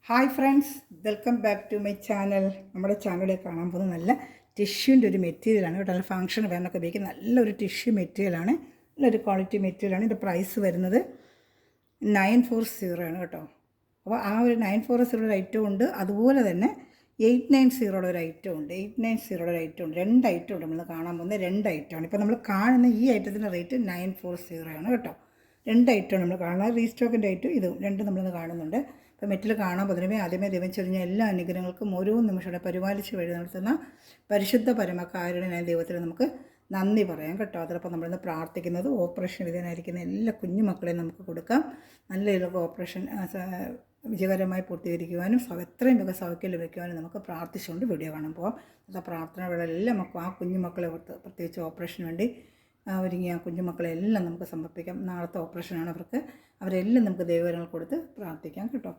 Hi friends, welcome back to my channel. നമ്മുടെ ചാനലിൽ കാണാൻ പോകുന്നത് നല്ല ടിഷ്യൂൻ്റെ ഒരു മെറ്റീരിയലാണ് കേട്ടോ. നല്ല ഫംഗ്ഷൻ വേറെന്നൊക്കെ ഉപയോഗിക്കുന്ന നല്ലൊരു ടിഷ്യൂ മെറ്റീരിയലാണ്, നല്ലൊരു ക്വാളിറ്റി മെറ്റീരിയലാണ്. ഇതിൻ്റെ പ്രൈസ് വരുന്നത് 940 ആണ് കേട്ടോ. അപ്പോൾ ആ ഒരു 940 ഒരു ഐറ്റം ഉണ്ട്, അതുപോലെ തന്നെ 890 ഒരു ഐറ്റം ഉണ്ട്. 890 ഒരു ഐറ്റം ഉണ്ട്. രണ്ട് ഐറ്റം ഉണ്ട്. നമ്മൾ കാണാൻ പോകുന്ന രണ്ട് ഐറ്റമാണ്. ഇപ്പോൾ നമ്മൾ കാണുന്ന ഈ ഐറ്റത്തിൻ്റെ റേറ്റ് 940 ആണ് കേട്ടോ. രണ്ട് ഐറ്റമാണ് നമ്മൾ കാണുന്നത്. റീസ്റ്റോക്കിൻ്റെ ഐറ്റം ഇതും രണ്ടും നമ്മളിന്ന് കാണുന്നുണ്ട്. ഇപ്പോൾ മെറ്റിൽ കാണാൻ പോകുന്നതിനുമേ ആദ്യമേ ദൈവം ചൊരിഞ്ഞ എല്ലാ അനുഗ്രഹങ്ങൾക്കും ഓരോ നിമിഷവും പരിപാലിച്ച് വഴി നടത്തുന്ന പരിശുദ്ധ പരമക്കാരുടെ ദൈവത്തിന് നമുക്ക് നന്ദി പറയാം കേട്ടോ. അതോടൊപ്പം നമ്മളിന്ന് പ്രാർത്ഥിക്കുന്നത് ഓപ്പറേഷൻ വിധേയനായിരിക്കുന്ന എല്ലാ കുഞ്ഞുമക്കളെയും നമുക്ക് കൊടുക്കാം. നല്ല രീതിയിലൊക്കെ ഓപ്പറേഷൻ വിജയകരമായി പൂർത്തീകരിക്കുവാനും എത്രയും വേഗം സൗഖ്യം ലഭിക്കുവാനും നമുക്ക് പ്രാർത്ഥിച്ചുകൊണ്ട് വീഡിയോ കാണാൻ പോകാം. ആ പ്രാർത്ഥനകളെല്ലാം ആ കുഞ്ഞുമക്കളെ പ്രത്യേകിച്ച് ഓപ്പറേഷന് വേണ്ടി ഒരുങ്ങിയ കുഞ്ഞുമക്കളെല്ലാം നമുക്ക് സമർപ്പിക്കാം. നാളത്തെ ഓപ്പറേഷനാണ് അവർക്ക്. അവരെല്ലാം നമുക്ക് ദൈവവരങ്ങൾ കൊടുത്ത് പ്രാർത്ഥിക്കാം കേട്ടോ.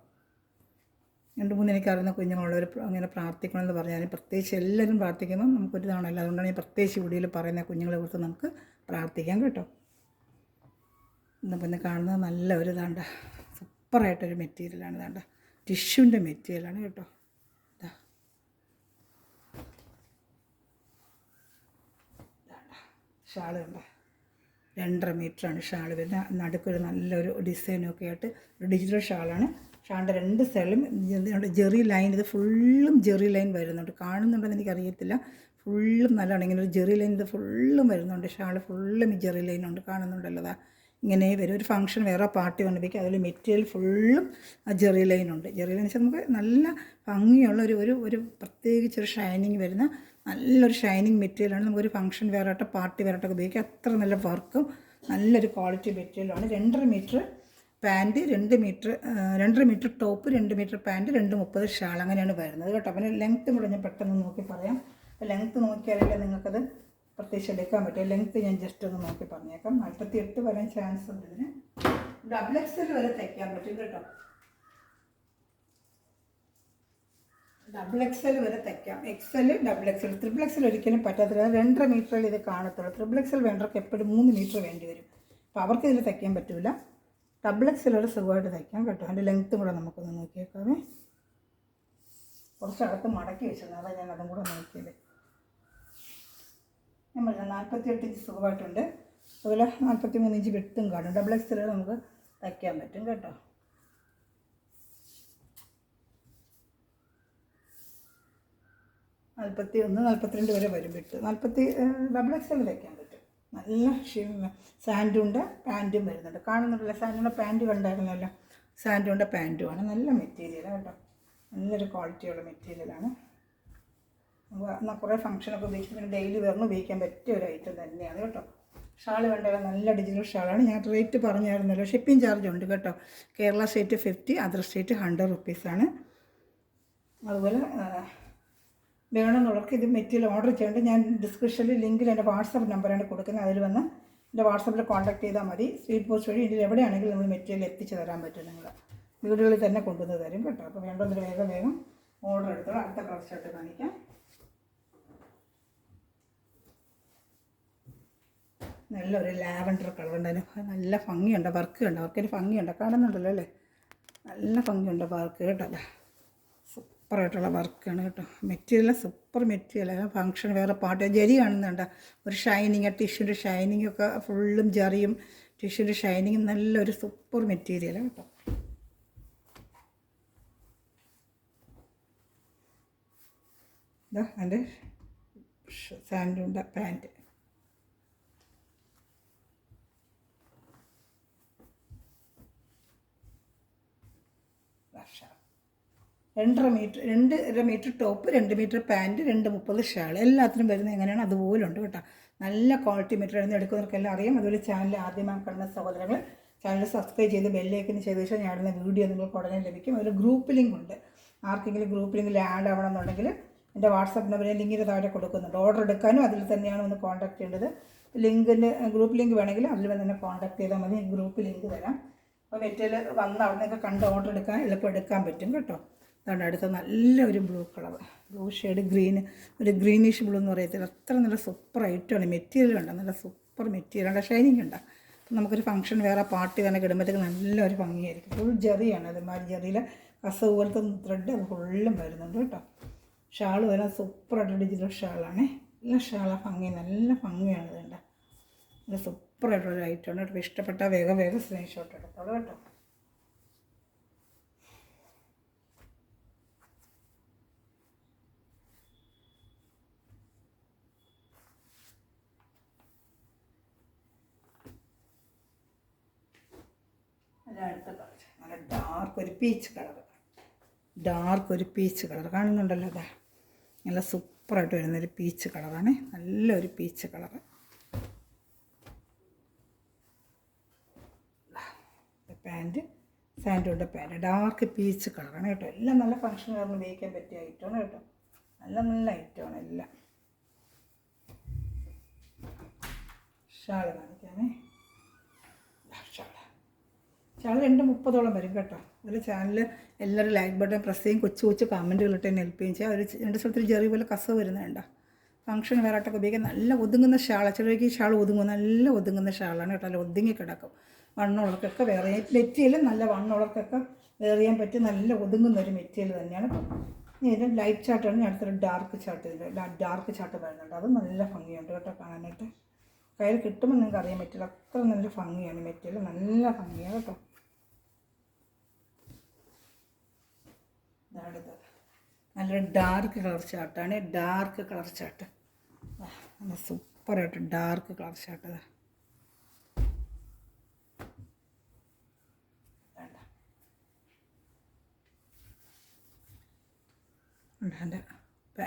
2-3 എനിക്കറിയുന്ന കുഞ്ഞുങ്ങളുള്ളവർ അങ്ങനെ പ്രാർത്ഥിക്കണമെന്ന് പറഞ്ഞാലും പ്രത്യേകിച്ച് എല്ലാവരും പ്രാർത്ഥിക്കുമ്പോൾ നമുക്കൊരു ഇതാണല്ലോ. അതുകൊണ്ടാണ് ഈ പ്രത്യേകിച്ച് വീഡിയോയിൽ പറയുന്ന കുഞ്ഞുങ്ങളെ കുറിച്ച് നമുക്ക് പ്രാർത്ഥിക്കാം കേട്ടോ. പിന്നെ കാണുന്നത് നല്ല ഒരു ഇതാണ്ട സൂപ്പറായിട്ടൊരു മെറ്റീരിയലാണ്. ഇതാണ്ട ടിഷ്യൂൻ്റെ മെറ്റീരിയലാണ് കേട്ടോ. ഷാള് കണ്ട 2.5 മീറ്ററാണ് ഷാൾ വരുന്നത്. നടുക്കൊരു നല്ലൊരു ഡിസൈനൊക്കെ ആയിട്ട് ഒരു ഡിജിറ്റൽ ഷാളാണ്. ഷാളിൻ്റെ രണ്ട് സൈഡിലും ജെറി ലൈൻ, ഇത് ഫുള്ളും ജെറി ലൈൻ വരുന്നുണ്ട്. കാണുന്നുണ്ടെന്ന് എനിക്കറിയത്തില്ല. ഫുള്ളും നല്ലതാണ്. ഇങ്ങനെ ഒരു ജെറി ലൈൻ ഇത് ഫുള്ളും വരുന്നുണ്ട്. ഷാൾ ഫുള്ളും ഈ ജെറി ലൈനുണ്ട്. കാണുന്നുണ്ടല്ലോ. അതാ ഇങ്ങനെ വരും. ഒരു ഫംഗ്ഷൻ വേറെ പാർട്ടി കൊണ്ടുപോയിക്കും. അതിൽ മെറ്റീരിയൽ ഫുള്ളും ആ ജെറി ലൈനുണ്ട്. ജെറി ലൈൻ വെച്ചാൽ നമുക്ക് നല്ല ഭംഗിയുള്ള ഒരു പ്രത്യേകിച്ചൊരു ഷൈനിങ് വരുന്ന നല്ലൊരു ഷൈനിങ് മെറ്റീരിയലാണ്. നമുക്കൊരു ഫംഗ്ഷൻ വേറായിട്ട് പാർട്ടി വേറായിട്ടൊക്കെ ഉപയോഗിക്കാം. അത്ര നല്ല വർക്കും നല്ലൊരു ക്വാളിറ്റി മെറ്റീരിയലാണ്. 2.5 meter pant, 2.5 meter top, 2 meter pant, 2.30 shawl, അങ്ങനെയാണ് വരുന്നത് കേട്ടോ. പിന്നെ ലെങ്ത്തും കൂടെ ഞാൻ പെട്ടെന്ന് നോക്കി പറയാം. അപ്പോൾ ലെങ്ത്ത് നോക്കിയാലേ നിങ്ങൾക്കത് പ്രത്യേകിച്ച് എടുക്കാൻ പറ്റും. ലെങ്ത്ത് ഞാൻ ജസ്റ്റ് ഒന്ന് നോക്കി പറഞ്ഞേക്കാം. 48 വരാൻ ചാൻസ് ഉണ്ട്. ഇതിന് XXL വരെ തയ്ക്കാൻ പറ്റും കേട്ടോ. XXL വരെ തയ്ക്കാം. XL, XXL, XXL ഒരിക്കലും പറ്റാത്തില്ല. 2.5 മീറ്ററിൽ ഇത് കാണത്തുള്ളൂ. XXL വേണ്ടവർക്ക് എപ്പോഴും 3 മീറ്റർ വേണ്ടി വരും. അപ്പോൾ അവർക്ക് ഇതിൽ തയ്ക്കാൻ പറ്റില്ല. XXL വരെ സുഖമായിട്ട് തയ്ക്കാം കേട്ടോ. അതിൻ്റെ ലെങ്ത്തും കൂടെ നമുക്കൊന്ന് നോക്കിയേക്കാമേ. കുറച്ചകത്ത് മടക്കി വെച്ചിരുന്നു, അതാണ് ഞാൻ അതും കൂടെ നോക്കിയത്. ഞാൻ പറഞ്ഞത് 48 ഇഞ്ച് സുഖമായിട്ടുണ്ട്. അതുപോലെ 43 ഇഞ്ച് വിട്ടും കാണും. XXL നമുക്ക് തയ്ക്കാൻ പറ്റും കേട്ടോ. 41, 42 വരെ വരും വിട്ട്. XXL തയ്ക്കാൻ പറ്റും. നല്ല സാൻഡുണ്ട്, പാൻറ്റും വരുന്നുണ്ട്. കാണുന്നുണ്ടല്ലോ സാൻഡുണ്ട പാൻറ്റ് കണ്ടായിരുന്നല്ലോ. സാൻഡുണ്ട പാൻറ്റുമാണ്. നല്ല മെറ്റീരിയലാണ് കേട്ടോ. നല്ലൊരു ക്വാളിറ്റിയുള്ള മെറ്റീരിയലാണ്. എന്നാൽ കുറേ ഫംഗ്ഷനൊക്കെ ഉപയോഗിച്ചിട്ട് ഡെയിലി വെറുതെ ഉപയോഗിക്കാൻ പറ്റിയ ഒരു ഐറ്റം തന്നെയാണ് കേട്ടോ. ഷാൾ കണ്ടാലും നല്ല ഡിജിറ്റൽ ഷാളാണ്. ഞാൻ റേറ്റ് പറഞ്ഞായിരുന്നല്ലോ. ഷിപ്പിംഗ് ചാർജ് ഉണ്ട് കേട്ടോ. കേരള സ്റ്റേറ്റ് 50, അതർ സ്റ്റേറ്റ് 100 റുപ്പീസാണ്. അതുപോലെ വേണമെന്നുള്ളവർക്ക് ഇത് മെറ്റീരിയൽ ഓർഡർ ചെയ്യേണ്ടത് ഞാൻ ഡിസ്ക്രിപ്ഷനിൽ ലിങ്കിൽ എൻ്റെ വാട്സപ്പ് നമ്പറാണ് കൊടുക്കുന്നത്. അതിൽ വന്ന് എൻ്റെ വാട്സപ്പിൽ കോൺടാക്ട് ചെയ്താൽ മതി. സ്പീഡ് പോസ്റ്റ് വഴി ഇതിൽ എവിടെയാണെങ്കിലും നമ്മൾ മെറ്റീരിയൽ എത്തിച്ച് തരാൻ പറ്റും. നിങ്ങൾ വീടുകളിൽ തന്നെ കൊണ്ടുവന്ന് തരും കേട്ടോ. അപ്പോൾ വേണ്ടതിൽ വേഗം ഓർഡർ എടുത്തോളൂ. അടുത്ത കളർ കാണിക്കാം. നല്ലൊരു ലാവൻഡർ കളർ ഉണ്ട്. നല്ല ഭംഗിയുണ്ട്. വർക്ക് ഉണ്ട്. വർക്കൊരു ഭംഗിയുണ്ട്. കാണുന്നുണ്ടല്ലോ അല്ലേ. നല്ല ഭംഗിയുണ്ട് വർക്ക് കേട്ടോ. അല്ലേ സൂപ്പറായിട്ടുള്ള വർക്കാണ് കേട്ടോ. മെറ്റീരിയൽ സൂപ്പർ മെറ്റീരിയലാണ്. ഫംഗ്ഷൻ വേറെ പാട്ട് ജെറി കാണുന്നുണ്ട്. ഒരു ഷൈനിങ്, ടിഷ്യൂൻ്റെ ഷൈനിങ്ങൊക്കെ ഫുള്ളും ജെറിയും ടിഷ്യൂൻ്റെ ഷൈനിങ്ങും നല്ലൊരു സൂപ്പർ മെറ്റീരിയലാണ് കേട്ടോ. ഇതാ എൻ്റെ സാൻഡുണ്ട പാൻറ്റ്. രണ്ടര meter top, 2 meter pant, 2.30 shawl, എല്ലാത്തിനും വരുന്നത് എങ്ങനെയാണ് അതുപോലെ ഉണ്ട് കേട്ടോ. നല്ല ക്വാളിറ്റി മെറ്റീരിയൽ എടുക്കുന്നവർക്കെല്ലാം അറിയാം. അതുപോലെ ചാനൽ ആദ്യമായി കാണുന്ന സഹോദരങ്ങൾ ചാനൽ സബ്സ്ക്രൈബ് ചെയ്ത് ബെല്ലൈക്കന് ചെയ്ത ശേഷം ഞാനിടുന്ന വീഡിയോ നിങ്ങൾക്ക് ഉടനെ ലഭിക്കും. ഒരു ഗ്രൂപ്പ് ലിങ്ക് ഉണ്ട്. ആർക്കെങ്കിലും ഗ്രൂപ്പ് ലിങ്കിൽ ആഡ് ആവണമെന്നുണ്ടെങ്കിൽ എൻ്റെ വാട്സപ്പ് നമ്പറിൽ ലിങ്കിന് താഴെ കൊടുക്കുന്നുണ്ട്. ഓർഡർ എടുക്കാനും അതിൽ തന്നെയാണ് ഒന്ന് കോൺടാക്ട് ചെയ്യേണ്ടത്. ലിങ്കിൻ്റെ ഗ്രൂപ്പ് ലിങ്ക് വേണമെങ്കിൽ അതിൽ വന്ന് തന്നെ കോൺടാക്ട് ചെയ്താൽ മതി. ഗ്രൂപ്പ് ലിങ്ക് തരാം. അപ്പോൾ മെറ്റീരിയൽ വന്ന് അവിടെ നിന്നൊക്കെ കണ്ട് ഓർഡർ എളുപ്പം എടുക്കാൻ പറ്റും കേട്ടോ. അതുകൊണ്ട് അടുത്ത നല്ലൊരു ബ്ലൂ കളർ, ബ്ലൂ ഷെയ്ഡ് ഒരു ഗ്രീനിഷ് ബ്ലൂ എന്ന് പറയത്തില്ല. അത്ര നല്ല സൂപ്പർ ഐറ്റമാണ്. മെറ്റീരിയൽ ഉണ്ട്, നല്ല സൂപ്പർ മെറ്റീരിയലുണ്ട്. ഷൈനിങ് ഉണ്ട്. നമുക്കൊരു ഫംഗ്ഷൻ വേറെ പാർട്ടി തന്നെ ഇടുമ്പോഴത്തേക്ക് നല്ലൊരു ഭംഗിയായിരിക്കും. ഫുൾ ജെറിയാണ്. അതുമാതിരി ജെറിയിൽ കസവ് പോലത്തെ ത്രെഡ് അത് ഫുള്ളും വരുന്നുണ്ട് കേട്ടോ. ഷാൾ വരാൻ സൂപ്പറായിട്ട് ഡിജിറ്റൽ ഷാളാണ്. നല്ല ഷാളാണ്, ഭംഗി, നല്ല ഭംഗിയാണ്. വേണ്ട നല്ല സൂപ്പറായിട്ടുള്ളൊരു ഐറ്റമാണ് കേട്ടോ. ഇഷ്ടപ്പെട്ടാൽ വേഗം വേഗം സ്ക്രീൻഷോട്ട് എടുത്തോളൂ കേട്ടോ. അടുത്ത കളർ നല്ല ഡാർക്ക് ഒരു പീച്ച് കളർ, ഡാർക്ക് ഒരു പീച്ച് കളർ കാണുന്നുണ്ടല്ലോ. അതാ നല്ല സൂപ്പറായിട്ട് വരുന്നൊരു പീച്ച് കളറാണ്, നല്ലൊരു പീച്ച് കളറ്. പാൻറ്റ് സാൻഡോയുടെ പാൻറ്റ് ഡാർക്ക് പീച്ച് കളറാണ് കേട്ടോ. എല്ലാം നല്ല ഫങ്ഷൻ കാരണം ഉപയോഗിക്കാൻ പറ്റിയ ഐറ്റമാണ് കേട്ടോ. നല്ല നല്ല ഐറ്റമാണ് എല്ലാം. ഷാൾ കാണിക്കാമേ. ഷാൾ 2:30 വരും കേട്ടോ. അതിൽ ചാനൽ എല്ലാവരും ലൈക്ക് ബട്ടൺ പ്രസ് ചെയ്യും, കൊച്ചു കൊച്ചു കമൻറ്റുകളിട്ട് തന്നെ ഹെൽപ്പ് ചെയ്യും ചെയ്യുക. ഒരു 2 സ്ഥലത്തിൽ ചെറിയ പോലെ കസവ് വരുന്നുണ്ട്. ഫംഗ്ഷൻ വേറായിട്ടൊക്കെ ഉപയോഗിക്കാൻ നല്ല ഒതുങ്ങുന്ന ഷാളാണ്. ചിലർക്ക് ഈ ഷാൾ ഒതുങ്ങും, നല്ല ഒതുങ്ങുന്ന ഷാളാണ് കേട്ടോ. നല്ല ഒതുങ്ങി കിടക്കും. വണ്ണമുള്ളവർക്കൊക്കെ വേറെ മെറ്റീരിയൽ നല്ല വണ്ണമുള്ളവർക്കൊക്കെ വെയർ ചെയ്യാൻ പറ്റി നല്ല ഒതുങ്ങുന്ന ഒരു മെറ്റീരിയൽ തന്നെയാണ്. ഇത് ലൈറ്റ് ചാർട്ടാണ്. ഞാൻ അടുത്തൊരു ഡാർക്ക് ചാർട്ട്, ഡാർക്ക് ചാർട്ട് വരുന്നുണ്ട്. അത് നല്ല ഭംഗിയുണ്ട് കേട്ടോ കാണാനായിട്ട്. കയ്യിൽ കിട്ടുമ്പോൾ നിങ്ങൾക്ക് അറിയാൻ പറ്റില്ല, അത്ര നല്ല ഭംഗിയാണ് മെറ്റീരിയൽ, നല്ല ഭംഗിയാണ് കേട്ടോ. അടുത്തത് നല്ലൊരു ഡാർക്ക് കളർ ചാർട്ടാണ്, ഡാർക്ക് കളർ ചാർട്ട്. നല്ല സൂപ്പറായിട്ട് ഡാർക്ക് കളർ ചാർട്ട്.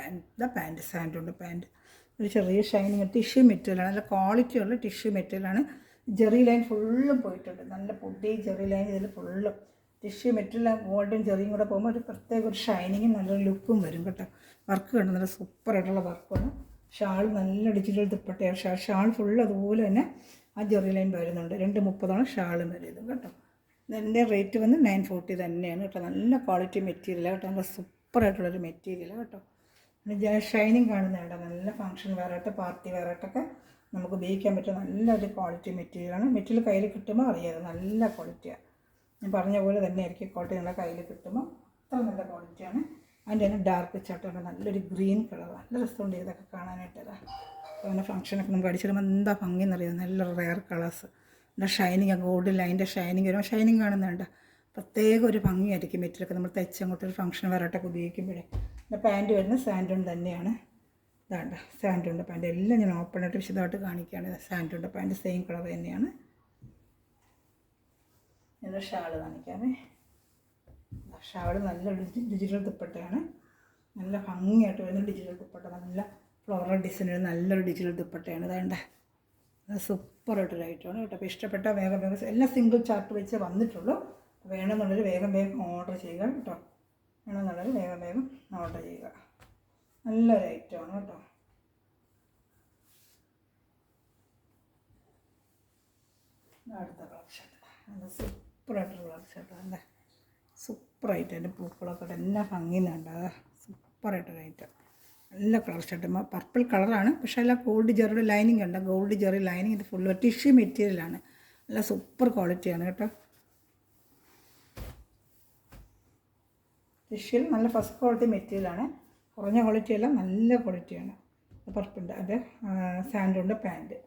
എൻ്റെ പാൻറ്റ് സാൻഡോയുടെ പാൻറ്റ് ഒരു ചെറിയ ഷൈനിങ് ടിഷ്യൂ മെറ്റീരിയലാണ്. നല്ല ക്വാളിറ്റിയുള്ള ടിഷ്യൂ മെറ്റീരിയലാണ്. ജെറി ലൈൻ ഫുള്ളും പോയിട്ടുണ്ട്. നല്ല പൊടി ജെറി ലൈൻ ഇതിൽ ഫുള്ളും ടിഷ്യൂ മെറ്റീരിയൽ. ഗോൾഡൻ ജെറിയും കൂടെ പോകുമ്പോൾ ഒരു പ്രത്യേക ഒരു ഷൈനിങ്ങും നല്ലൊരു ലുക്കും വരും കേട്ടോ. വർക്ക് കണ്ടു, നല്ല സൂപ്പറായിട്ടുള്ള വർക്കാണ്. ഷാൾ നല്ല ഡിജിറ്റൽ ദുപ്പട്ടയാണ്. ഷാൾ ഫുള്ള് അതുപോലെ തന്നെ ആ ജെറി ലൈൻ വരുന്നുണ്ട്. 2:30 ഷാളും വരുന്നത് കേട്ടോ. ഇതിൻ്റെ റേറ്റ് വന്ന് 940 തന്നെയാണ് കേട്ടോ. നല്ല ക്വാളിറ്റി മെറ്റീരിയലാണ് കേട്ടോ. നല്ല സൂപ്പറായിട്ടുള്ളൊരു മെറ്റീരിയൽ കേട്ടോ. ഷൈനിങ് കാണുന്നതാണ്. നല്ല ഫങ്ഷൻ വെയറായിട്ട് പാർട്ടി വെയറായിട്ടൊക്കെ നമുക്ക് ഉപയോഗിക്കാൻ പറ്റും നല്ലൊരു ക്വാളിറ്റി മെറ്റീരിയലാണ്. മെറ്റീരിയൽ കയ്യിൽ കിട്ടുമ്പോൾ അറിയാതെ നല്ല ക്വാളിറ്റിയാണ്. ഞാൻ പറഞ്ഞ പോലെ തന്നെ ആയിരിക്കും ക്വാളിറ്റി. നിങ്ങളുടെ കയ്യിൽ കിട്ടുമ്പോൾ അത്ര നല്ല ക്വാളിറ്റിയാണ്. അതിൻ്റെ തന്നെ ഡാർക്ക് ചാർട്ടുണ്ട്, നല്ലൊരു ഗ്രീൻ കളർ, നല്ല രസമുണ്ട് ഇതൊക്കെ കാണാനായിട്ട്. അങ്ങനെ ഫംഗ്ഷനൊക്കെ നമുക്ക് അടിച്ചിടുമ്പോൾ എന്താ ഭംഗി എന്നറിയാം. നല്ല റെയർ കളേഴ്സ്, നല്ല ഷൈനിങ്, ഗോൾഡ് ലൈൻ്റെ ഷൈനിങ് വരുമ്പോൾ ഷൈനിങ് കാണുന്നുണ്ട്. പ്രത്യേക ഒരു ഭംഗിയായിരിക്കും മെറ്റീരിയലൊക്കെ നമ്മൾ തയ്ച്ചങ്ങോട്ടൊരു ഫംഗ്ഷൻ വെയറായിട്ടൊക്കെ ഉപയോഗിക്കുമ്പോഴേ. പിന്നെ പാൻറ്റ് വരുന്നത് സാൻഡോൺ തന്നെയാണ്. ഇതാണ്ട് സാൻഡോണിൻ്റെ പാൻറ്റ് എല്ലാം ഞാൻ ഓപ്പണായിട്ട് വിശദമായിട്ട് കാണിക്കുകയാണ്. സാൻഡോണിൻ്റെ പാൻറ്റ് സെയിം കളർ തന്നെയാണ്. എൻ്റെ ഷാൾ കാണിക്കാമേ. ഷാൾ നല്ല ഡിജിറ്റൽ ദുപ്പട്ടയാണ്. നല്ല ഭംഗിയായിട്ട് വരുന്ന ഡിജിറ്റൽ ദുപ്പട്ട, നല്ല ഫ്ലോറൽ ഡിസൈൻ നല്ലൊരു ഡിജിറ്റൽ ദുപ്പട്ടയാണ്. ഇതാണ്ട് സൂപ്പറായിട്ടൊരു ഐറ്റമാണ് കേട്ടോ. അപ്പോൾ ഇഷ്ടപ്പെട്ട വേഗം വേഗം എല്ലാം സിംഗിൾ ചാർട്ട് വെച്ച് വന്നിട്ടുള്ളൂ. വേണമെന്നുള്ളൊരു വേഗം വേഗം ഓർഡർ ചെയ്യുക കേട്ടോ. വേണമെന്നുള്ളൊരു വേഗം വേഗം ഓർഡർ ചെയ്യുക. നല്ലൊരു ഐറ്റമാണ് കേട്ടോ. അടുത്ത കളർ ഷർട്ട് നല്ല സൂപ്പറായിട്ടുള്ള കളർ ഷർട്ട്. നല്ല സൂപ്പറായിട്ട് എൻ്റെ പൂക്കളൊക്കെ എല്ലാം ഭംഗിയുന്നുണ്ട്. സൂപ്പറായിട്ടൊരു ഐറ്റം, നല്ല കളർ ഷർട്ട്. പർപ്പിൾ കളറാണ്, പക്ഷേ എല്ലാം ഗോൾഡ് ജെറിയുടെ ലൈനിങ് ഉണ്ട്. Gold Jerry lining. ഇത് ഫുള്ള് ടിഷ്യൂ മെറ്റീരിയലാണ്. നല്ല സൂപ്പർ ക്വാളിറ്റിയാണ് കേട്ടോ. ടിഷ്യൂ നല്ല ഫസ്റ്റ് ക്വാളിറ്റി മെറ്റീരിയലാണ്. കുറഞ്ഞ ക്വാളിറ്റിയല്ല, നല്ല ക്വാളിറ്റിയാണ്. പർപ്പിളിൻ്റെ അത് സാൻഡോണിൻ്റെ പാൻറ്റ്.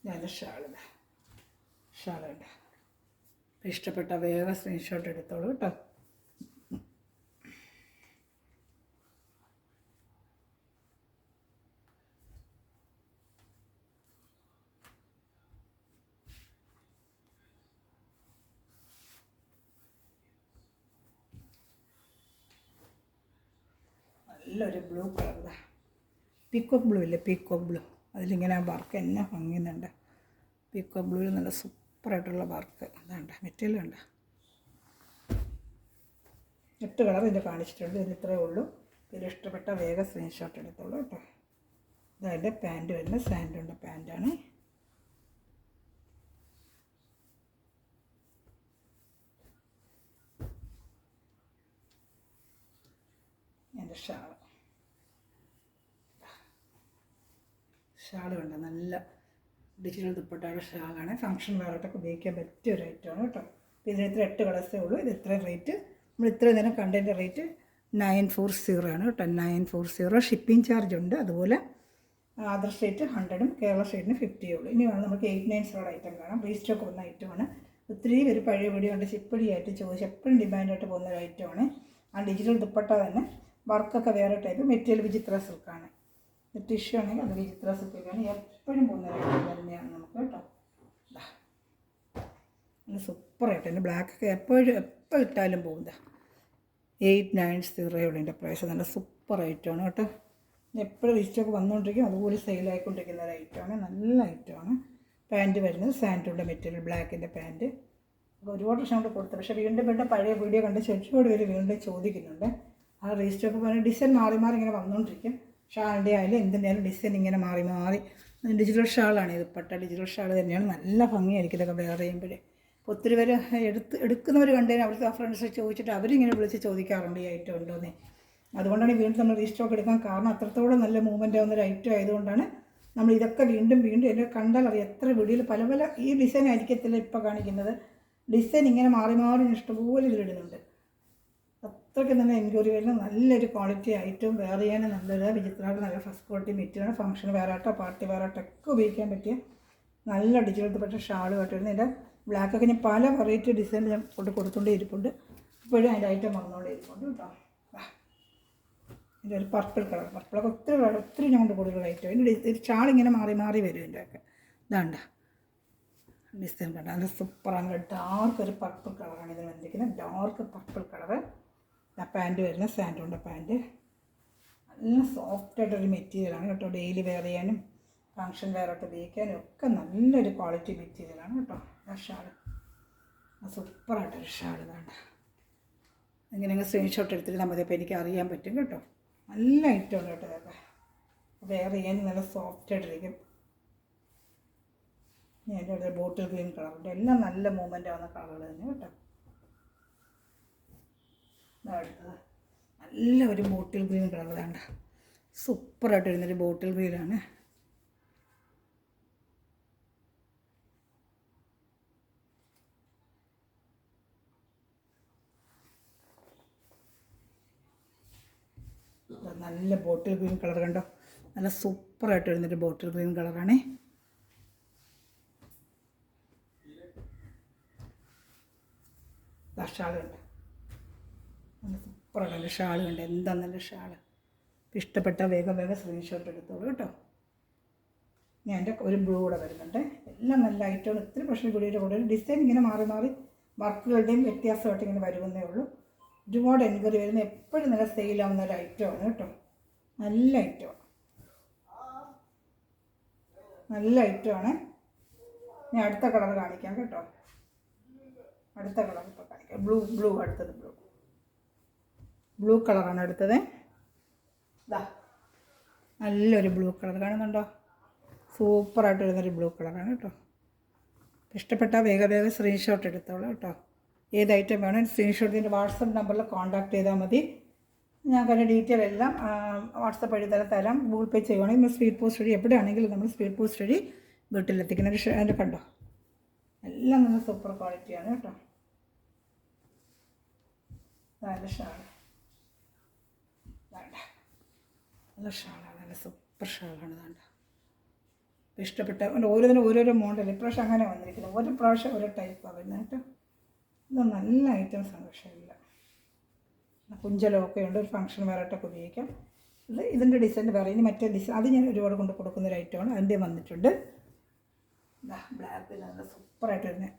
ഞാൻ ഷാളുണ്ട്. ഇഷ്ടപ്പെട്ട വേഗം സ്ക്രീൻഷോട്ട് എടുത്തോളൂ കേട്ടോ. നല്ലൊരു ബ്ലൂ കളർ, പീക്കോക്ക് ബ്ലൂ ഇല്ലേ, പീക്കോക്ക് ബ്ലൂ. അതിലിങ്ങനെ വർക്ക് എന്നെ ഭംഗിയുന്നുണ്ട്. പീക്കോക്ക് ബ്ലൂവിൽ നല്ല സൂപ്പറായിട്ടുള്ള വർക്ക്. അതാണ്ട് മെറ്റീരിയൽ ഉണ്ട്. 8 കളർ ഇതിൽ കാണിച്ചിട്ടുണ്ട്. ഇതിൽ ഇത്രയേ ഉള്ളൂ. ഇതിൽ ഇഷ്ടപ്പെട്ട വേഗം സ്ക്രീൻഷോട്ട് എടുത്തോളൂ കേട്ടോ. ഇതതിൻ്റെ പാൻറ്റ് വരുന്നത് സാൻഡോണിൻ്റെ പാൻറ്റാണ്. എൻ്റെ ഷാള് കണ്ട നല്ല ഡിജിറ്റൽ ദുപ്പട്ടയുടെ ഷാളാണ്. ഫംഗ്ഷൻ വെയറായിട്ടൊക്കെ ഉപയോഗിക്കാൻ പറ്റിയ ഒരു ഐറ്റമാണ് കേട്ടോ. അപ്പോൾ ഇതിന് ഇത്ര 8 കളേഴ്സേ ഉള്ളൂ. ഇത് ഇത്രയും റേറ്റ്, നമ്മൾ ഇത്രയും നേരം കണ്ടതിൻ്റെ റേറ്റ് 940 ആണ് കേട്ടോ. 940. ഷിപ്പിംഗ് ചാർജ് ഉണ്ട്. അതുപോലെ അതർ സ്റ്റേറ്റ് 100ഉം കേരള സ്റ്റേറ്റിന് 50 ഉള്ളൂ. ഇനി വേണം നമുക്ക് 890 ഐറ്റം കാണാം. റീസ്റ്റോക്ക് വന്ന ഐറ്റമാണ്. ഒത്തിരി ഒരു പഴയ വീഡിയോ കൊണ്ട് ചിപ്പടിയായിട്ട് ചോദിച്ച് എപ്പോഴും ഡിമാൻഡായിട്ട് പോകുന്ന ഒരു ഐറ്റമാണ്. ആ ഡിജിറ്റൽ ദുപ്പട്ട തന്നെ വർക്കൊക്കെ വേറെ ടൈപ്പ്, മെറ്റീരിയൽ വിചിത്ര സിൽക്കാണ്. ടിഷ്യൂ ആണെങ്കിൽ അത് വിചിത്ര സിൽക്കാണ്. എപ്പോഴും പോകുന്ന ഒരു ഐറ്റം തന്നെയാണ് നമുക്ക് കേട്ടോ. സൂപ്പറായിട്ട് തന്നെ ബ്ലാക്കൊക്കെ എപ്പോൾ ഇട്ടാലും പോകുന്നത്. 890 ഉള്ളതിൻ്റെ പ്രൈസ്. നല്ല സൂപ്പർ ഐറ്റമാണ് കേട്ടോ. എപ്പോഴും റീസ്റ്റോക്ക് വന്നുകൊണ്ടിരിക്കും, അതുപോലെ സെയിലായിക്കൊണ്ടിരിക്കുന്ന ഒരു ഐറ്റമാണ്. നല്ല ഐറ്റമാണ്. പാൻറ്റ് വരുന്നത് സാൻഡൂണിൻ്റെ മെറ്റീരിയൽ, ബ്ലാക്കിൻ്റെ പാൻറ്റ്. അപ്പോൾ ഒരുപാട് വർഷം കൊണ്ട് കൊടുത്തത്. പക്ഷേ വീണ്ടും പഴയ വീഡിയോ കണ്ട് ഒരുപാട് പേര് വീണ്ടും ചോദിക്കുന്നുണ്ട്. ആ റീസ്റ്റോക്ക് പറഞ്ഞാൽ ഡിസൈൻ മാറി ഇങ്ങനെ വന്നുകൊണ്ടിരിക്കും. ഷാളിൻ്റെ ആയാലും എന്തിൻ്റെ ആയാലും ഡിസൈൻ ഇങ്ങനെ മാറി ഡിജിറ്റൽ ഷാളാണ് ഇത്. പട്ട ഡിജിറ്റൽ ഷാൾ തന്നെയാണ്. നല്ല ഭംഗിയായിരിക്കും ഇതൊക്കെ വെയർ ചെയ്യുമ്പോഴേ. അപ്പോൾ ഒത്തിരി പേര് എടുക്കുന്നവർ കണ്ടതിന് അവർക്ക് ആ ഫ്രണ്ട്സ് ചോദിച്ചിട്ട് അവരിങ്ങനെ വിളിച്ച് ചോദിക്കാറുണ്ട് ഈ ഐറ്റം ഉണ്ടോയെന്നേ. അതുകൊണ്ടാണ് വീണ്ടും നമ്മൾ റീസ്റ്റോക്ക് എടുക്കാൻ കാരണം. അത്രത്തോളം നല്ല മൂവ്മെൻ്റ് ആവുന്നൊരു ഐറ്റം ആയതുകൊണ്ടാണ് നമ്മൾ ഇതൊക്കെ വീണ്ടും എന്നെ കണ്ടാൽ അറിയാം. എത്ര വീഡിയോയിൽ പല ഈ ഡിസൈൻ ആയിരിക്കത്തില്ല ഇപ്പോൾ കാണിക്കുന്നത്. ഡിസൈൻ ഇങ്ങനെ മാറി ഇഷ്ടംപോലെ ഇതിലിടുന്നുണ്ട്. അത്രയ്ക്ക് നല്ല എൻക്വയറി വരുന്ന നല്ലൊരു ക്വാളിറ്റി ഐറ്റവും വേറെ ചെയ്യാൻ നല്ലൊരു വിചിത്രമായിട്ട് നല്ല ഫസ്റ്റ് ക്വാളിറ്റി മെറ്റീരിയലാണ്. ഫംഗ്ഷൻ വേറാട്ടോ പാർട്ടി വേറായിട്ടൊക്കെ ഉപയോഗിക്കാൻ പറ്റിയ നല്ല ഡിജിറ്റൽ ദുപ്പട്ട ഷാളുമായിട്ട് വരുന്നത്. ഇതിൻ്റെ ബ്ലാക്കൊക്കെ ഞാൻ പല വെറൈറ്റി ഡിസൈൻ ഞാൻ കൊടുത്തുകൊണ്ടേ ഇരിപ്പുണ്ട്. ഇപ്പോഴും അതിൻ്റെ ഐറ്റം വന്നുകൊണ്ടേ ഇരിപ്പുണ്ട് കേട്ടോ. ഇതിൻ്റെ ഒരു പർപ്പിൾ പർപ്പിളൊക്കെ ഒത്തിരി ഞാൻ കൊണ്ട് കൂടുതൽ ഐറ്റം. ഇതിൻ്റെ ഷാളിങ്ങനെ മാറി വരും. ഇതിൻ്റെയൊക്കെ ഇതാണ്ട ഡിസൈൻ കണ്ട നല്ല സൂപ്പറാണ്. ഡാർക്ക് ഒരു പർപ്പിൾ കളറാണ് ഇതിന് വന്നിരിക്കുന്നത്. Dark purple colour. ആ പാൻറ്റ് വരുന്നത് സാൻഡൂണിൻ്റെ പാൻറ്റ്. നല്ല സോഫ്റ്റായിട്ടൊരു മെറ്റീരിയലാണ് കേട്ടോ. ഡെയിലി വെയർ ചെയ്യാനും ഫങ്ഷൻ വെയറായിട്ട് ഉപയോഗിക്കാനും ഒക്കെ നല്ലൊരു ക്വാളിറ്റി മെറ്റീരിയലാണ് കേട്ടോ. ആ ഷാള് സൂപ്പറായിട്ടൊരു ഷാള് വേണ്ട. ഇങ്ങനെ സ്ക്രീൻഷോട്ട് എടുത്തിട്ട് നമ്മളിപ്പോൾ എനിക്ക് അറിയാൻ പറ്റും കേട്ടോ. നല്ല ഐറ്റമാണ് കേട്ടോ. ഇതൊക്കെ വെയർ ചെയ്യാൻ നല്ല സോഫ്റ്റായിട്ടിരിക്കും. എൻ്റെ അടുത്ത് ബോട്ടിൽ ഗ്രീൻ കളറുണ്ട്. എല്ലാം നല്ല മൂവ്മെൻ്റ് ആവുന്ന കളറുകൾ തന്നെ കേട്ടോ. അടുത്തത് നല്ല ഒരു ബോട്ടിൽ ഗ്രീൻ കളർ വേണ്ട. സൂപ്പറായിട്ട് വരുന്നൊരു ബോട്ടിൽ ഗ്രീനാണ്. നല്ല ബോട്ടിൽ ഗ്രീൻ കളർ കണ്ടോ. നല്ല സൂപ്പറായിട്ട് വരുന്നൊരു ബോട്ടിൽ ഗ്രീൻ കളറാണ്. ഷാളുണ്ട്. നല്ല സൂപ്പറാണ് ഷാളുണ്ട്. എന്താ നല്ല ഷാള്. ഇഷ്ടപ്പെട്ട വേഗം സ്ക്രീൻഷോട്ട് എടുത്തോളൂ കേട്ടോ. ഞാൻ എൻ്റെ ഒരു ബ്ലൂ കൂടെ വരുന്നുണ്ട്. എല്ലാം നല്ല ഐറ്റമാണ്. ഒത്തിരി പ്രശ്നം കൂടിയിട്ട് കൂടുതൽ ഡിസൈൻ ഇങ്ങനെ മാറി വർക്കുകളുടെയും വ്യത്യാസമായിട്ട് ഇങ്ങനെ വരുന്നേ ഉള്ളൂ. ഒരുപാട് എൻക്വയറി വരുന്ന എപ്പോഴും നല്ല സെയിലാവുന്ന ഒരു ഐറ്റമാണ് കേട്ടോ. നല്ല ഐറ്റമാണ്. ഞാൻ അടുത്ത കളർ കാണിക്കാം കേട്ടോ. അടുത്ത കളർ ഇപ്പോൾ കാണിക്കാം. ബ്ലൂ അടുത്തത് ബ്ലൂ കളറാണ് അടുത്തത്. ഇതാ നല്ലൊരു ബ്ലൂ കളർ കാണുന്നുണ്ടോ. സൂപ്പറായിട്ട് വരുന്നൊരു ബ്ലൂ കളറാണ് കേട്ടോ. ഇഷ്ടപ്പെട്ടാൽ വേഗം സ്ക്രീൻഷോട്ട് എടുത്തോളൂ കേട്ടോ. ഏത് ഐറ്റം വേണം സ്ക്രീൻഷോട്ടിൻ്റെ വാട്സപ്പ് നമ്പറിൽ കോൺടാക്ട് ചെയ്താൽ മതി. ഞങ്ങൾക്ക് അതിൻ്റെ ഡീറ്റെയിൽ എല്ലാം വാട്സപ്പ് വഴി തരാം. ഗൂഗിൾ പേ ചെയ്യുവാണെങ്കിൽ നമ്മൾ സ്പീഡ് പോസ്റ്റ് വഴി എവിടെയാണെങ്കിലും നമ്മൾ സ്പീഡ് പോസ്റ്റ് വഴി വീട്ടിലെത്തിക്കുന്ന ഒരു അതിൻ്റെ കണ്ടോ. എല്ലാം നല്ല സൂപ്പർ ക്വാളിറ്റിയാണ് കേട്ടോ. നല്ല ഷാള് വേണ്ട. നല്ല ഷാളാണ്. നല്ല സൂപ്പർ ഷാളാണ് വേണ്ട. ഇഷ്ടപ്പെട്ട ഓരോന്നിനും ഓരോരോ മോഡൽ. ഇപ്രാവശ്യം അങ്ങനെ വന്നിരിക്കുന്നത്. ഓരോ പ്രാവശ്യം ഓരോ ടൈപ്പാണ് വരുന്നത് കേട്ടോ. ഇത് നല്ല ഐറ്റംസാണ്. പക്ഷേ ഇല്ല കുഞ്ചലമൊക്കെ ഉണ്ട്. ഒരു ഫംഗ്ഷൻ വേറായിട്ടൊക്കെ ഉപയോഗിക്കാം. ഇതിൻ്റെ ഡിസൈൻ വേറെ. ഇനി മറ്റേ ഡിസൈൻ അത് ഞാൻ ഒരുപാട് കൊണ്ട് കൊടുക്കുന്നൊരു ഐറ്റമാണ്. അതിൻ്റെ വന്നിട്ടുണ്ട്. ബ്ലാക്ക് നല്ല സൂപ്പറായിട്ട് വരുന്നത്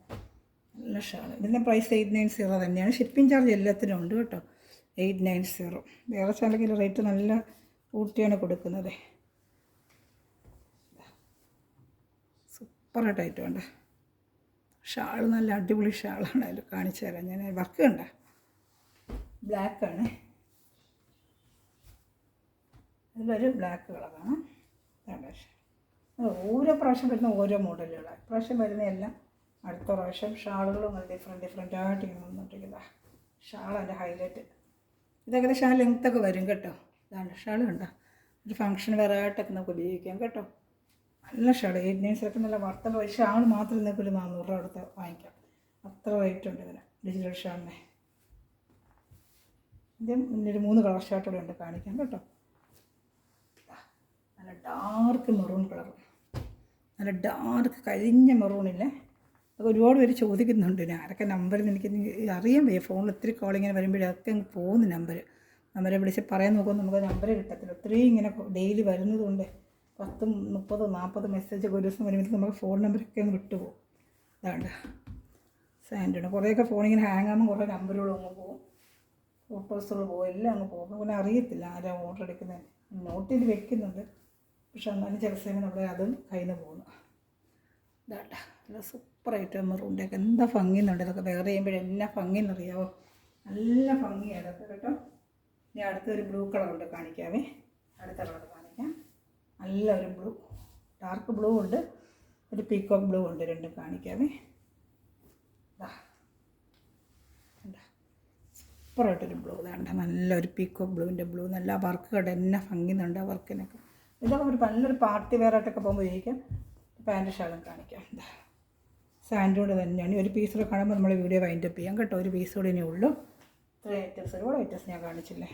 നല്ല ഷാള്. ഇതിൻ്റെ പ്രൈസ് 890 തന്നെയാണ്. ഷിപ്പിംഗ് ചാർജ് എല്ലാത്തിനും ഉണ്ട് കേട്ടോ. 890. വേറെ ചാനലിൽ റേറ്റ് നല്ല കൂട്ടിയാണ് കൊടുക്കുന്നത്. സൂപ്പറായിട്ട് ഐറ്റമുണ്ട്. ഷാൾ നല്ല അടിപൊളി ഷാളാണ്. അതിൽ കാണിച്ചു തരാം ഞാൻ. വർക്ക് കണ്ട ബ്ലാക്കാണ്. ഇതിലൊരു ബ്ലാക്ക് കളറാണ്. ഓരോ പ്രാവശ്യം വരുന്ന ഓരോ മോഡലുകളാണ്. ഇപ്രാവശ്യം വരുന്നതെല്ലാം അടുത്ത പ്രാവശ്യം ഷാളുകളും ഡിഫറെൻ്റ് ആയിട്ട് ഇങ്ങനെ വന്നിട്ടിരിക്കുന്നത്. ഷാളതിൻ്റെ ഹൈലൈറ്റ്. ഇതൊക്കെ ഷാൾ ലെങ്ത്തൊക്കെ വരും കേട്ടോ. ഇതാണ് ഷാൾ കണ്ടോ. ഒരു ഫംഗ്ഷൻ വേറായിട്ടൊക്കെ നമുക്ക് ഉപയോഗിക്കാം കേട്ടോ. നല്ല ഷാൾ 89 നല്ല വർത്തുള്ള ഷാൾ മാത്രം നിങ്ങൾക്ക് ഒരു 400 രൂപ കൊടുത്ത് വാങ്ങിക്കാം. അത്ര റേറ്റ് ഉണ്ട് ഇതിന് ഡിജിറ്റൽ ഷാളിന്. ഇതിൻ്റെ മുന്നൊരു 3 കളർ ഷർട്ടോടെ ഉണ്ട് കാണിക്കാം കേട്ടോ. നല്ല ഡാർക്ക് മെറൂൺ കളർ, നല്ല ഡാർക്ക് കരിഞ്ഞ മെറൂണില്ലേ. അത് ഒരുപാട് പേര് ചോദിക്കുന്നുണ്ട്. ആരൊക്കെ നമ്പറിൽ എനിക്ക് അറിയാൻ വയ്യ. ഫോണിൽ ഒത്തിരി കോളിങ്ങനെ വരുമ്പോഴൊക്കെ അങ്ങ് പോകുന്നു നമ്പരെ വിളിച്ച് പറയാൻ നോക്കുമ്പോൾ നമുക്ക് നമ്പർ കിട്ടത്തില്ല. ഒത്തിരി ഇങ്ങനെ ഡെയിലി വരുന്നതുകൊണ്ട് 10, 30, 40 മെസ്സേജൊക്കെ ഒരു ദിവസം വരുമ്പോഴത്തേക്ക് നമുക്ക് ഫോൺ നമ്പറൊക്കെ അങ്ങ് വിട്ടുപോകും. അതാണ്ട് സാൻഡാണ്. കുറേയൊക്കെ ഫോണിങ്ങനെ ഹാങ് ആകുമ്പോൾ കുറേ നമ്പറുകളും അങ്ങ് പോകും, ഫോട്ടോസുകൾ പോകും, എല്ലാം അങ്ങ് പോകും. പിന്നെ അറിയത്തില്ല ആരാ ഓർഡർ എടുക്കുന്നത്. നോട്ട് ചെയ്ത് വെക്കുന്നുണ്ട്, പക്ഷെ എന്നാലും ചില സമയം നമ്മുടെ അതും കയ്യിൽ നിന്ന് പോകുന്നു. ഇതാണ്ട നല്ല സൂപ്പറായിട്ട് മെറൂണിൻ്റെയൊക്കെ എന്താ ഭംഗിയെന്നുണ്ട്. ഇതൊക്കെ വെയർ ചെയ്യുമ്പോഴെന്നാ ഭംഗിയെന്നറിയാമോ. നല്ല ഭംഗിയാണ് ഇതൊക്കെ കേട്ടോ. ഇനി അടുത്തൊരു ബ്ലൂ കളറുണ്ട് കാണിക്കാമേ. അടുത്ത കളർ കാണിക്കാം. നല്ലൊരു ബ്ലൂ, ഡാർക്ക് ബ്ലൂ ഉണ്ട്, ഒരു പീക്കോക്ക് ബ്ലൂ ഉണ്ട്. രണ്ടും കാണിക്കാമേ. സൂപ്പറായിട്ടൊരു ബ്ലൂ വേണ്ട, നല്ലൊരു പീക്കോക്ക് ബ്ലൂവിൻ്റെ ബ്ലൂ. നല്ല വർക്ക് കണ്ട എന്നാ ഭംഗിയുന്നുണ്ട് ആ വർക്കിനൊക്കെ. ഇതൊക്കെ ഒരു നല്ലൊരു പാർട്ടി വെയറായിട്ടൊക്കെ പോകുമ്പോൾ ഉപയോഗിക്കാം. പാൻറ്റ് ഷാളും കാണിക്കാം. സാൻഡൂടെ തന്നെയാണ്. ഒരു പീസ് കൂടെ കാണുമ്പോൾ നമ്മൾ വീഡിയോ വൈൻഡപ്പ് ചെയ്യാം കേട്ടോ. ഒരു പീസ് കൂടെ ഇനി ഉള്ളൂ. ഇത്രയും ഐറ്റംസ്, ഒരുപാട് ഐറ്റംസ് ഞാൻ കാണിച്ചില്ലേ.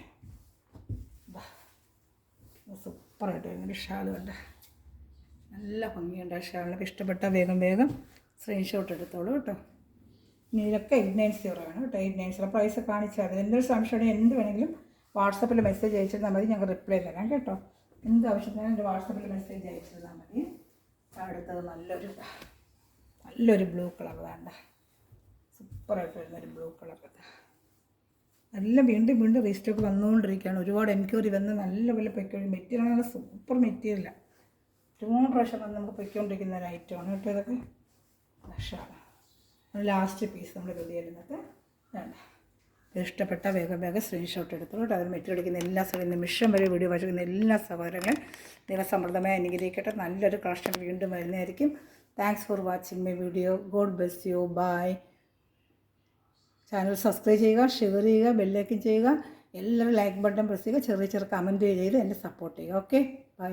സൂപ്പറായിട്ട് വരുന്നൊരു ഷാൾ കണ്ട നല്ല ഭംഗിയുണ്ട്. ആ ഷാളിനൊക്കെ ഇഷ്ടപ്പെട്ട വേഗം സ്ക്രീൻഷോട്ട് എടുത്തോളൂ കേട്ടോ. ഇനി ഇതൊക്കെ 890 ആണ് കേട്ടോ. 890 പ്രൈസ് കാണിച്ചാൽ മതി. എന്തൊരു സംശയം എന്ത് വേണമെങ്കിലും വാട്സപ്പിൽ മെസ്സേജ് അയച്ചിരുന്നാൽ മതി, ഞങ്ങൾ റിപ്ലൈ തരാം കേട്ടോ. എന്ത് ആവശ്യത്തിനും എൻ്റെ വാട്സപ്പിൽ മെസ്സേജ് അയച്ചിരുന്നാൽ മതി. അടുത്തത് നല്ലൊരു ബ്ലൂ കളർ വേണ്ട, സൂപ്പറായിട്ട് വരുന്നൊരു ബ്ലൂ കളർ. എല്ലാം വീണ്ടും റീസ്റ്റോക്ക് വന്നുകൊണ്ടിരിക്കുകയാണ്. ഒരുപാട് എൻക്വയറി വന്ന് നല്ലപോലെ പൊയ്ക്കൊണ്ടി. മെറ്റീരിയൽ നല്ല സൂപ്പർ മെറ്റീരിയലാണ്. ഒരുപാട് പ്രാവശ്യം വന്ന് നമുക്ക് പൊയ്ക്കൊണ്ടിരിക്കുന്ന ഒരു ഐറ്റമാണ് കേട്ടോ ഇതൊക്കെ. ഷാളാണ് ലാസ്റ്റ് പീസ് നമ്മൾ കരുതിയിരുന്നത്. വേണ്ട, ഇഷ്ടപ്പെട്ട വേഗം സ്ക്രീൻഷോട്ട് എടുത്തോളൂ കേട്ടോ. അതിൽ മെറ്റീരിയൽ എടുക്കുന്ന എല്ലാ സഹോദരങ്ങളും, നിമിഷം വരെ വീഡിയോ വായിക്കുന്ന എല്ലാ സഹോദരങ്ങളും ദൈവസമൃദ്ധമായി അനുഗ്രഹിക്കട്ടെ. നല്ലൊരു കളക്ഷൻ വീണ്ടും വരുന്നതായിരിക്കും. Thanks for watching my video. God bless you. Bye. Channel subscribe ചെയ്യുക, ഷെയർ ചെയ്യുക, ബെല്ലൈക്കൻ ചെയ്യുക. എല്ലാവരും ലൈക്ക് ബട്ടൺ പ്രസ് ചെയ്യുക, ചെറിയ കമൻറ്റ് ചെയ്ത് എന്നെ സപ്പോർട്ട് ചെയ്യുക. Okay, by.